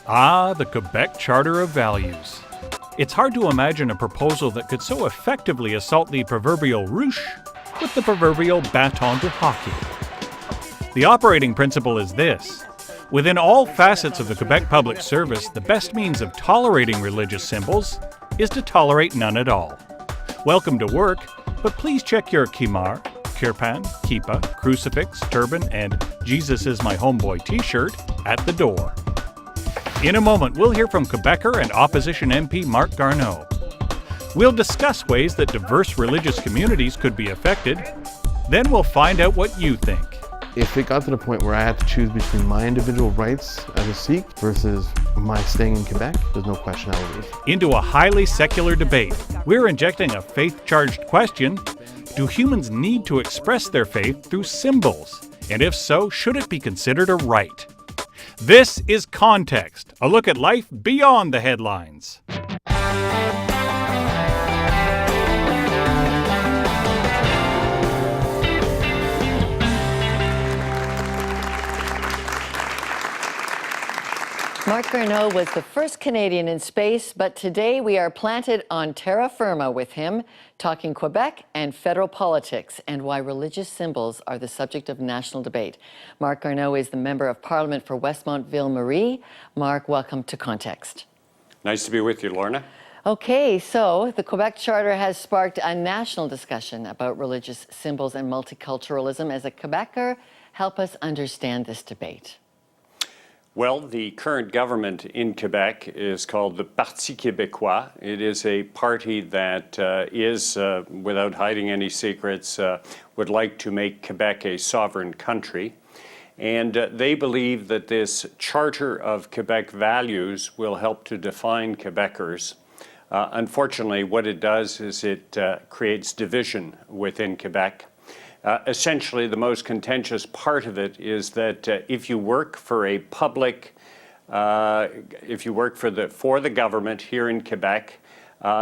Ah, the Quebec Charter of Values. It's hard to imagine a proposal that could so effectively assault the proverbial ruche with the proverbial baton de hockey. The operating principle is this. Within all facets of the Quebec Public Service, the best means of tolerating religious symbols is to tolerate none at all. Welcome to work, but please check your kimar, kirpan, kippa, crucifix, turban, and Jesus is my homeboy t-shirt at the door. In a moment, we'll hear from Quebecer and opposition MP Marc Garneau. We'll discuss ways that diverse religious communities could be affected. Then we'll find out what you think. If it got to the point where I had to choose between my individual rights as a Sikh versus my staying in Quebec, there's no question I would leave. Into a highly secular debate, we're injecting a faith-charged question. Do humans need to express their faith through symbols? And if so, should it be considered a right? This is Context, a look at life beyond the headlines. Marc Garneau was the first Canadian in space, but today we are planted on terra firma with him, talking Quebec and federal politics and why religious symbols are the subject of national debate. Marc Garneau is the Member of Parliament for Westmont Ville-Marie. Marc, welcome to Context. Nice to be with you, Lorna. Okay, so the Quebec Charter has sparked a national discussion about religious symbols and multiculturalism. As a Quebecer, help us understand this debate. Well, the current government in Quebec is called the Parti Québécois. It is a party that without hiding any secrets, would like to make Quebec a sovereign country. And they believe that this Charter of Quebec values will help to define Quebecers. Unfortunately, what it does is it creates division within Quebec. Essentially, the most contentious part of it is that if you work for a public, if you work for the government here in Quebec,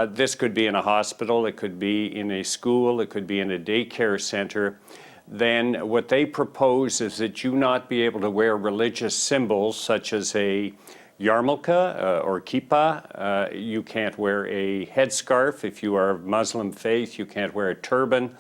this could be in a hospital, it could be in a school, it could be in a daycare center, then what they propose is that you not be able to wear religious symbols such as a yarmulke or kippa. You can't wear a headscarf. If you are of Muslim faith, you can't wear a turban.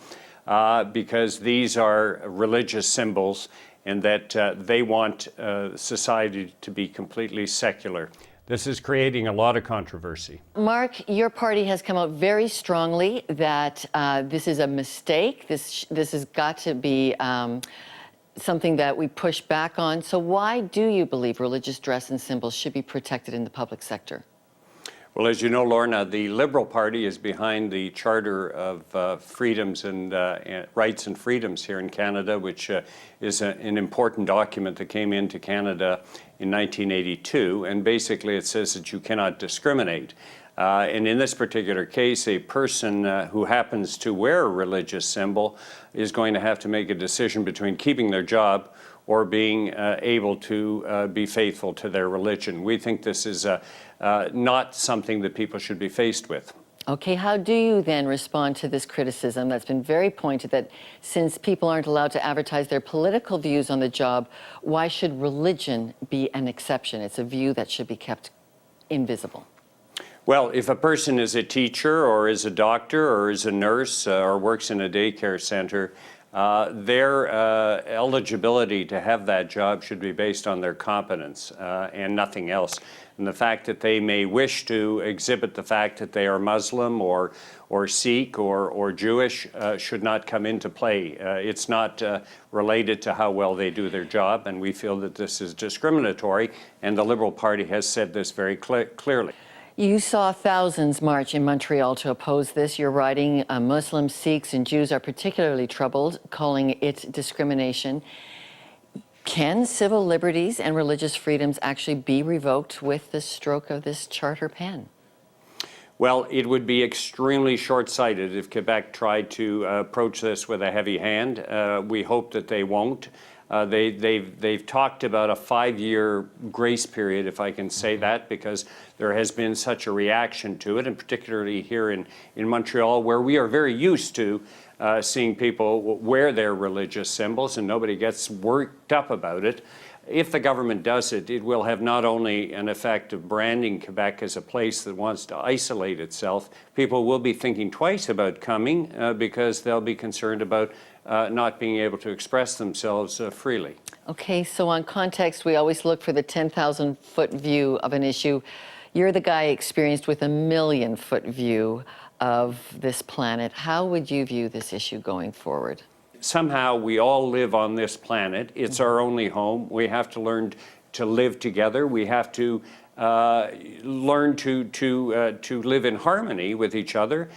Because these are religious symbols and that they want society to be completely secular. This is creating a lot of controversy. Marc, your party has come out very strongly that this is a mistake. This has got to be something that we push back on. So why do you believe religious dress and symbols should be protected in the public sector? Well, as you know, Lorna, the Liberal Party is behind the Charter of Freedoms and Rights and Freedoms here in Canada, which is an important document that came into Canada in 1982. And basically it says that you cannot discriminate. And in this particular case, a person who happens to wear a religious symbol is going to have to make a decision between keeping their job or being able to be faithful to their religion. We think this is not something that people should be faced with. Okay, how do you then respond to this criticism that's been very pointed that since people aren't allowed to advertise their political views on the job, why should religion be an exception? It's a view that should be kept invisible. Well, if a person is a teacher or is a doctor or is a nurse or works in a daycare center, their eligibility to have that job should be based on their competence and nothing else. And the fact that they may wish to exhibit the fact that they are Muslim or Sikh or Jewish should not come into play. It's not related to how well they do their job, and we feel that this is discriminatory, and the Liberal Party has said this very clearly. You saw thousands march in Montreal to oppose this. You're writing, Muslims, Sikhs, and Jews are particularly troubled, calling it discrimination. Can civil liberties and religious freedoms actually be revoked with the stroke of this charter pen? Well, it would be extremely short-sighted if Quebec tried to approach this with a heavy hand. We hope that they won't. They've talked about a 5-year grace period, if I can say that, because there has been such a reaction to it, and particularly here in Montreal, where we are very used to seeing people wear their religious symbols and nobody gets worked up about it. if the government does it, it will have not only an effect of branding Quebec as a place that wants to isolate itself, people will be thinking twice about coming because they'll be concerned about not being able to express themselves freely. Okay, so on context, we always look for the 10,000-foot view of an issue. You're the guy experienced with a 1,000,000-foot view of this planet. How would you view this issue going forward? Somehow we all live on this planet. It's our only home. We have to learn to live together. We have to learn to live in harmony with each other.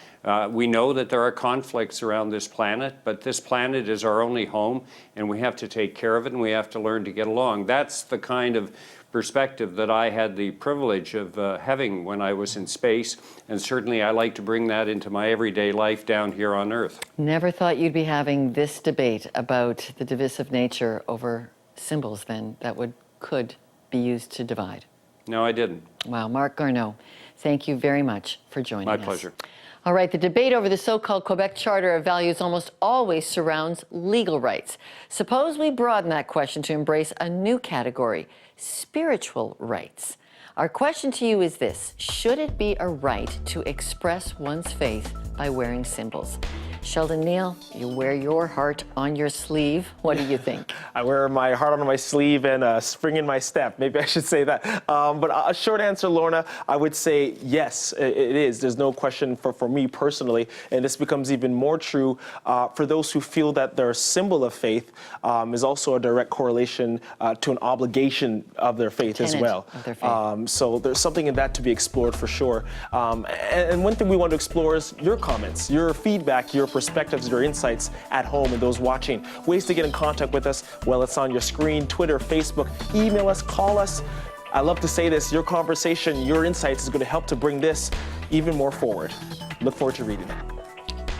We know that there are conflicts around this planet, but this planet is our only home, and we have to take care of it, and we have to learn to get along. That's the kind of perspective that I had the privilege of having when I was in space, and certainly I like to bring that into my everyday life down here on Earth. Never thought you'd be having this debate about the divisive nature over symbols then that could be used to divide. No, I didn't. Wow, Marc Garneau, thank you very much for joining us. My pleasure. All right, the debate over the so-called Quebec Charter of Values almost always surrounds legal rights. Suppose we broaden that question to embrace a new category, spiritual rights. Our question to you is this: should it be a right to express one's faith by wearing symbols? Sheldon Neal, you wear your heart on your sleeve. What do you think? I wear my heart on my sleeve and a spring in my step. Maybe I should say that. But a short answer, Lorna, I would say yes, it is. There's no question for me personally. And this becomes even more true for those who feel that their symbol of faith is also a direct correlation to an obligation of their faith as well. Of their faith. So there's something in that to be explored for sure. And one thing we want to explore is your comments, your feedback, your perspectives, your insights at home, and those watching. Ways to get in contact with us, well, it's on your screen: Twitter, Facebook, email us, call us. I love to say this: your conversation, your insights is going to help to bring this even more forward. Look forward to reading it.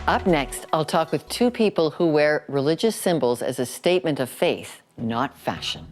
Up next, I'll talk with two people who wear religious symbols as a statement of faith, not fashion.